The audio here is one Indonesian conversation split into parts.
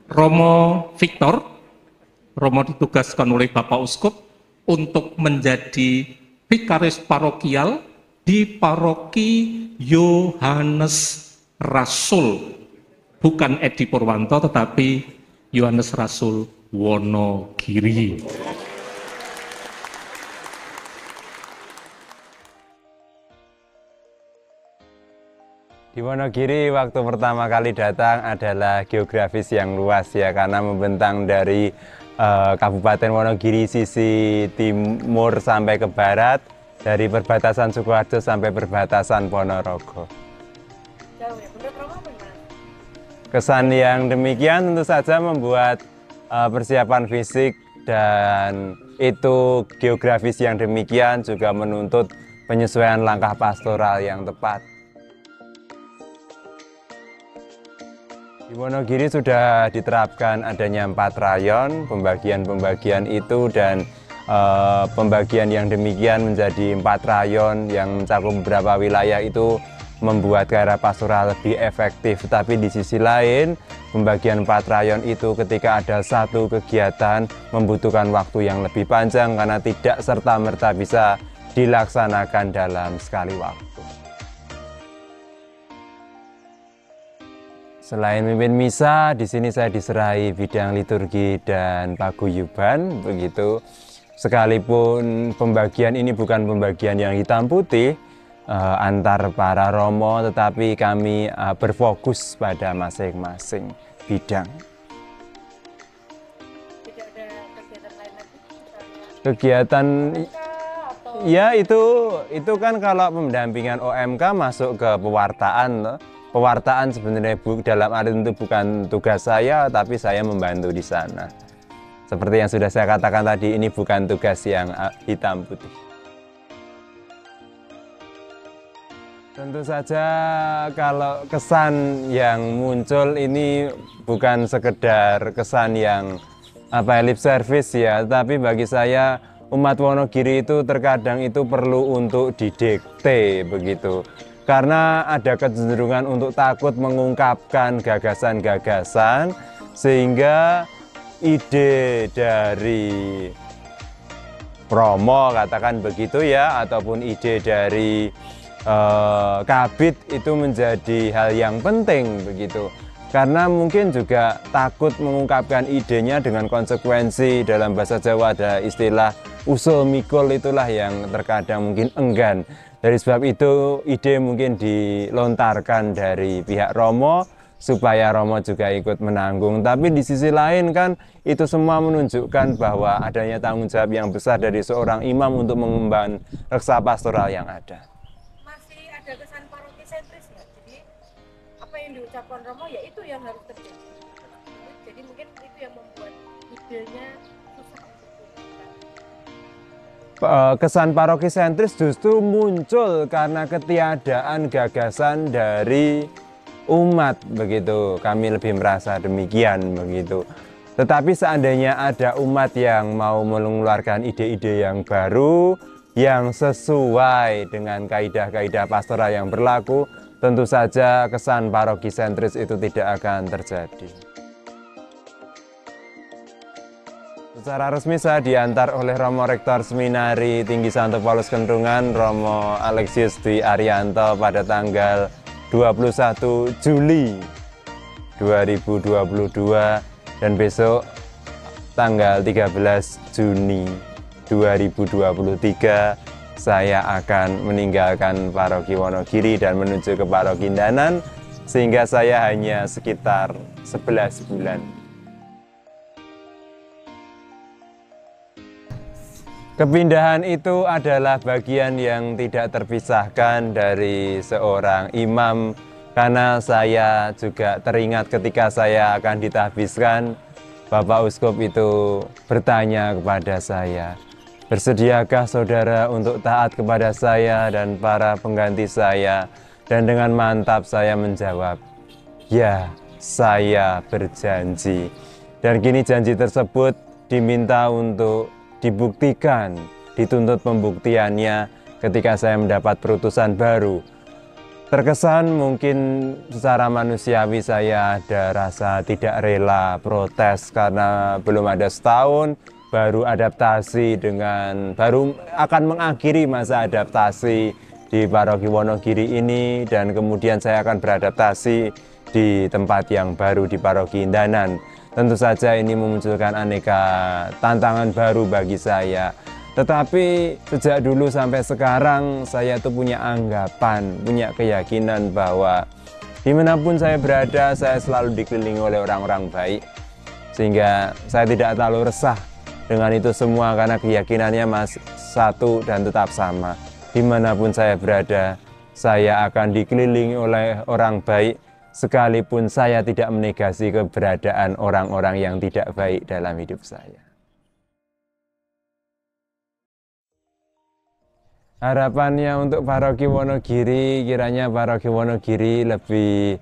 Romo Victor, Romo ditugaskan oleh Bapak Uskup untuk menjadi vikaris parokial di paroki Yohanes Rasul, bukan Edi Purwanto tetapi Yohanes Rasul Wonogiri. Di Wonogiri waktu pertama kali datang adalah geografis yang luas ya, karena membentang dari Kabupaten Wonogiri sisi timur sampai ke barat, dari perbatasan Sukoharjo sampai perbatasan Ponorogo. Jauh ya, menurut Romo gimana? Kesan yang demikian tentu saja membuat persiapan fisik, dan itu geografis yang demikian juga menuntut penyesuaian langkah pastoral yang tepat. Di Wonogiri sudah diterapkan adanya 4 rayon, pembagian itu, dan pembagian yang demikian menjadi 4 rayon yang mencakup beberapa wilayah itu membuat daerah pastoral lebih efektif. Tapi di sisi lain, pembagian 4 rayon itu ketika ada satu kegiatan membutuhkan waktu yang lebih panjang karena tidak serta-merta bisa dilaksanakan dalam sekali waktu. Selain mimpin misa, di sini saya diserai bidang liturgi dan paguyuban, begitu. Sekalipun pembagian ini bukan pembagian yang hitam putih antar para romo, tetapi kami berfokus pada masing-masing bidang. Tidak ada kegiatan lain lagi? Kegiatan Atau ya itu kan kalau pendampingan OMK masuk ke pewartaan loh. Pewartaan sebenarnya dalam arti itu bukan tugas saya, tapi saya membantu di sana. Seperti yang sudah saya katakan tadi, ini bukan tugas yang hitam putih. Tentu saja kalau kesan yang muncul ini bukan sekedar kesan yang lip service ya, tapi bagi saya umat Wonogiri itu terkadang itu perlu untuk didikte begitu. Karena ada kecenderungan untuk takut mengungkapkan gagasan-gagasan, sehingga ide dari Romo, katakan begitu ya, ataupun ide dari Kabid itu menjadi hal yang penting begitu. Karena mungkin juga takut mengungkapkan idenya dengan konsekuensi. Dalam bahasa Jawa ada istilah usul mikul, itulah yang terkadang mungkin enggan. Dari sebab itu ide mungkin dilontarkan dari pihak Romo supaya Romo juga ikut menanggung. Tapi di sisi lain kan itu semua menunjukkan bahwa adanya tanggung jawab yang besar dari seorang imam untuk mengemban reksa pastoral yang ada. masih ada kesan paroki sentris nggak? Jadi apa yang diucapkan Romo ya itu yang harus terjadi. Jadi mungkin itu yang membuat idenya susah untuk dilakukan. Kesan paroki sentris justru muncul karena ketiadaan gagasan dari umat begitu. Kami lebih merasa demikian begitu. Tetapi seandainya ada umat yang mau mengeluarkan ide-ide yang baru, yang sesuai dengan kaidah-kaidah pastoral yang berlaku, tentu saja kesan paroki sentris itu tidak akan terjadi. Secara resmi saya diantar oleh Romo Rektor Seminari Tinggi Santo Paulus Kentungan, Romo Alexius Dwi Arianto pada tanggal 21 Juli 2022 dan besok tanggal 13 Juni 2023 saya akan meninggalkan paroki Wonogiri dan menuju ke paroki Danan, sehingga saya hanya sekitar 11 bulan. Kepindahan itu adalah bagian yang tidak terpisahkan dari seorang imam, karena saya juga teringat ketika saya akan ditahbiskan, Bapak Uskup itu bertanya kepada saya, "Bersediakah saudara untuk taat kepada saya dan para pengganti saya?" Dan dengan mantap saya menjawab, "Ya, saya berjanji." Dan kini janji tersebut diminta untuk dibuktikan, dituntut pembuktiannya ketika saya mendapat perutusan baru. Terkesan mungkin secara manusiawi saya ada rasa tidak rela, protes karena belum ada setahun, baru adaptasi baru akan mengakhiri masa adaptasi di Paroki Wonogiri ini, dan kemudian saya akan beradaptasi di tempat yang baru di Paroki Indanan. Tentu saja ini memunculkan aneka tantangan baru bagi saya. Tetapi sejak dulu sampai sekarang saya tuh punya anggapan, punya keyakinan bahwa dimanapun saya berada, saya selalu dikelilingi oleh orang-orang baik. Sehingga saya tidak terlalu resah dengan itu semua karena keyakinannya satu dan tetap sama. Dimanapun saya berada, saya akan dikelilingi oleh orang baik, sekalipun saya tidak menegasi keberadaan orang-orang yang tidak baik dalam hidup saya. Harapannya untuk Paroki Wonogiri, kiranya Paroki Wonogiri lebih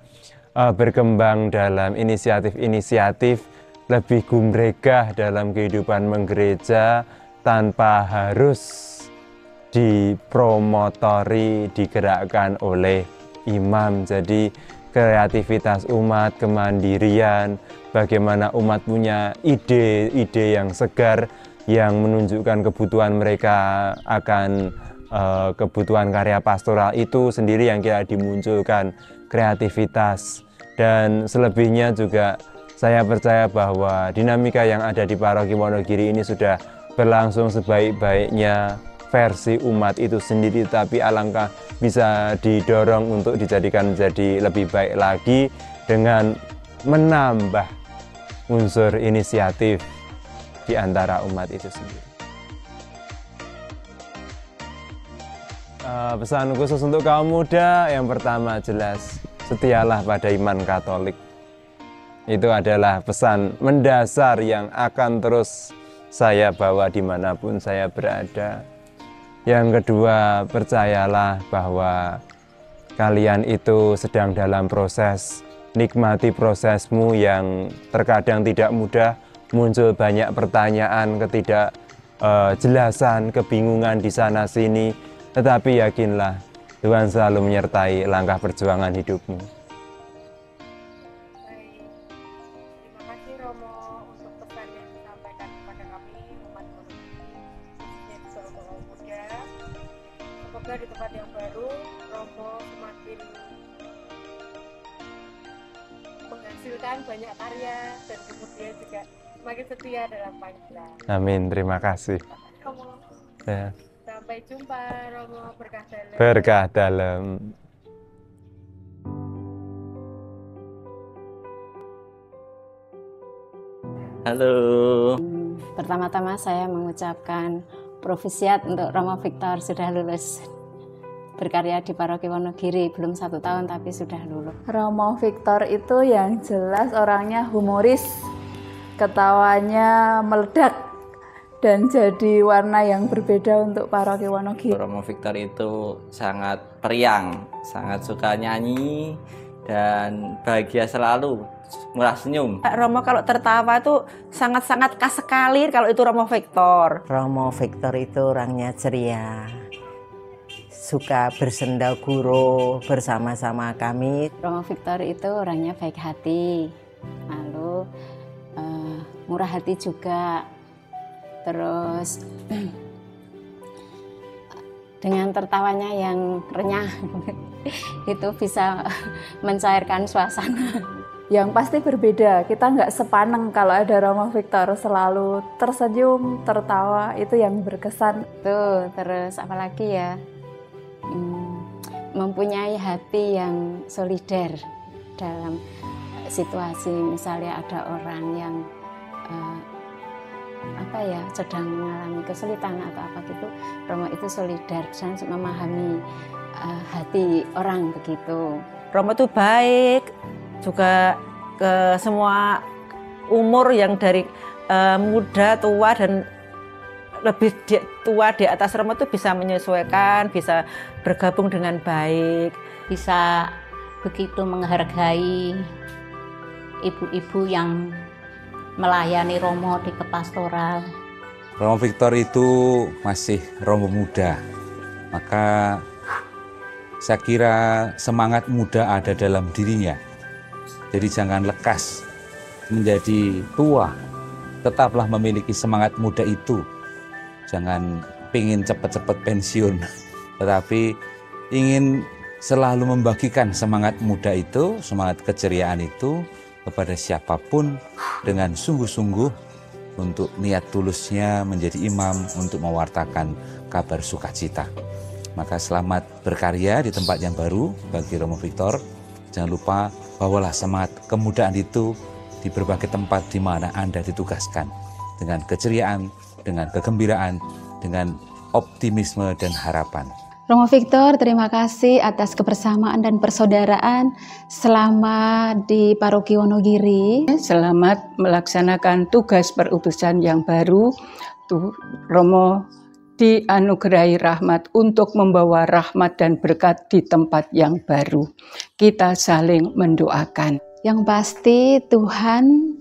berkembang dalam inisiatif-inisiatif, lebih gumregah dalam kehidupan menggereja tanpa harus dipromotori, digerakkan oleh imam. Jadi kreativitas umat, kemandirian, bagaimana umat punya ide-ide yang segar, yang menunjukkan kebutuhan mereka akan kebutuhan karya pastoral itu sendiri yang kira dimunculkan kreativitas. Dan selebihnya juga saya percaya bahwa dinamika yang ada di Paroki Wonogiri ini sudah berlangsung sebaik-baiknya versi umat itu sendiri, tapi alangkah bisa didorong untuk dijadikan menjadi lebih baik lagi dengan menambah unsur inisiatif di antara umat itu sendiri. Pesan khusus untuk kaum muda, yang pertama jelas setialah pada iman Katolik. Itu adalah pesan mendasar yang akan terus saya bawa dimanapun saya berada. Yang kedua, percayalah bahwa kalian itu sedang dalam proses. Nikmati prosesmu yang terkadang tidak mudah, muncul banyak pertanyaan, ketidakjelasan, kebingungan di sana sini. Tetapi yakinlah, Tuhan selalu menyertai langkah perjuangan hidupmu. Baik, terima kasih Romo untuk pesan yang disampaikan kepada kami umat Wonogiri, khususnya juga untuk kaum muda. Semoga di tempat yang baru Romo semakin menghasilkan banyak karya dan kemudian juga semakin setia dalam panggilan. Amin, terima kasih. Romo, Ya. sampai jumpa Romo, berkah dalam. Berkah dalam. Halo. Pertama-tama saya mengucapkan profisiat untuk Romo Victor sudah lulus berkarya di Paroki Wonogiri, belum 1 tahun tapi sudah lulus. Romo Victor itu yang jelas orangnya humoris, ketawanya meledak dan jadi warna yang berbeda untuk Paroki Wonogiri. Romo Victor itu sangat periang, sangat suka nyanyi dan bahagia selalu, murah senyum. Romo kalau tertawa itu sangat-sangat khas sekali kalau itu Romo Victor. Romo Victor itu orangnya ceria, suka bersendaguro bersama-sama kami. Romo Victor itu orangnya baik hati, lalu murah hati juga. Terus dengan tertawanya yang renyah itu bisa mencairkan suasana. Yang pasti berbeda, kita nggak sepaneng kalau ada Romo Victor, selalu tersenyum, tertawa, itu yang berkesan. Tuh, terus apalagi ya, mempunyai hati yang solider dalam situasi misalnya ada orang yang sedang mengalami kesulitan atau apa gitu, Romo itu solider dan memahami hati orang begitu. Romo itu baik juga ke semua umur, yang dari muda, tua dan lebih tua di atas Romo itu bisa menyesuaikan, bisa bergabung dengan baik, bisa begitu menghargai ibu-ibu yang melayani Romo di kepastoral. Romo Victor itu masih Romo muda, maka Saya kira semangat muda ada dalam dirinya. Jadi jangan lekas menjadi tua, tetaplah memiliki semangat muda itu. Jangan pengen cepat-cepat pensiun, tetapi ingin selalu membagikan semangat muda itu, semangat keceriaan itu kepada siapapun dengan sungguh-sungguh untuk niat tulusnya menjadi imam untuk mewartakan kabar sukacita. Maka selamat berkarya di tempat yang baru bagi Romo Victor. Jangan lupa bawalah semangat kemudaan itu di berbagai tempat di mana Anda ditugaskan. Dengan keceriaan, dengan kegembiraan, dengan optimisme dan harapan. Romo Victor, terima kasih atas kebersamaan dan persaudaraan selama di Paroki Wonogiri. Selamat melaksanakan tugas perutusan yang baru. Romo dianugerahi rahmat untuk membawa rahmat dan berkat di tempat yang baru. Kita saling mendoakan. Yang pasti Tuhan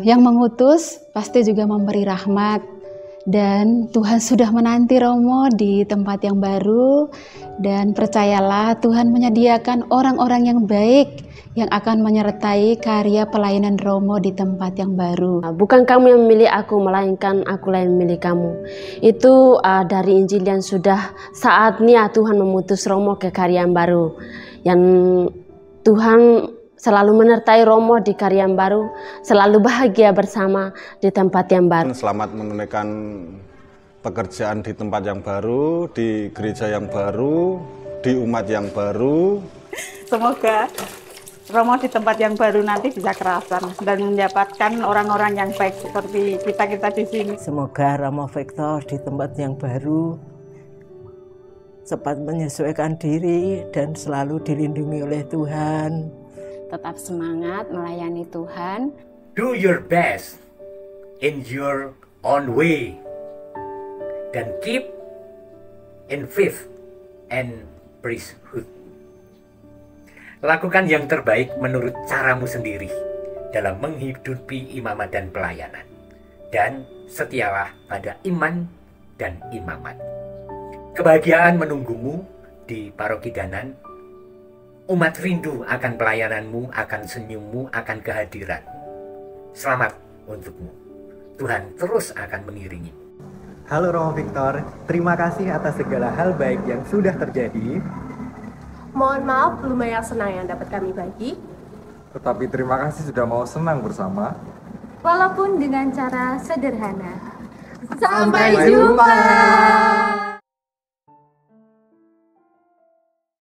yang mengutus pasti juga memberi rahmat. Dan Tuhan sudah menanti Romo di tempat yang baru. Dan percayalah Tuhan menyediakan orang-orang yang baik yang akan menyertai karya pelayanan Romo di tempat yang baru. Bukan kamu yang memilih aku, melainkan akulah yang memilih kamu. Itu dari Injil yang sudah saatnya Tuhan memutus Romo ke karya yang baru. Yang Tuhan selalu menyertai Romo di karya yang baru, selalu bahagia bersama di tempat yang baru. Selamat menunaikan pekerjaan di tempat yang baru, di gereja yang baru, di umat yang baru. Semoga Romo di tempat yang baru nanti bisa kerasan dan mendapatkan orang-orang yang baik seperti kita-kita di sini. Semoga Romo Victor di tempat yang baru cepat menyesuaikan diri dan selalu dilindungi oleh Tuhan. Tetap semangat melayani Tuhan. Do your best in your own way. Dan keep in faith and priesthood. Lakukan yang terbaik menurut caramu sendiri dalam menghidupi imamat dan pelayanan. Dan setialah pada iman dan imamat. Kebahagiaan menunggumu di Paroki Danan. Umat rindu akan pelayananmu, akan senyummu, akan kehadiran. Selamat untukmu. Tuhan terus akan mengiringi. Halo Romo Victor, terima kasih atas segala hal baik yang sudah terjadi. Mohon maaf belum banyak senang yang dapat kami bagi. Tetapi terima kasih sudah mau senang bersama. Walaupun dengan cara sederhana. Sampai jumpa.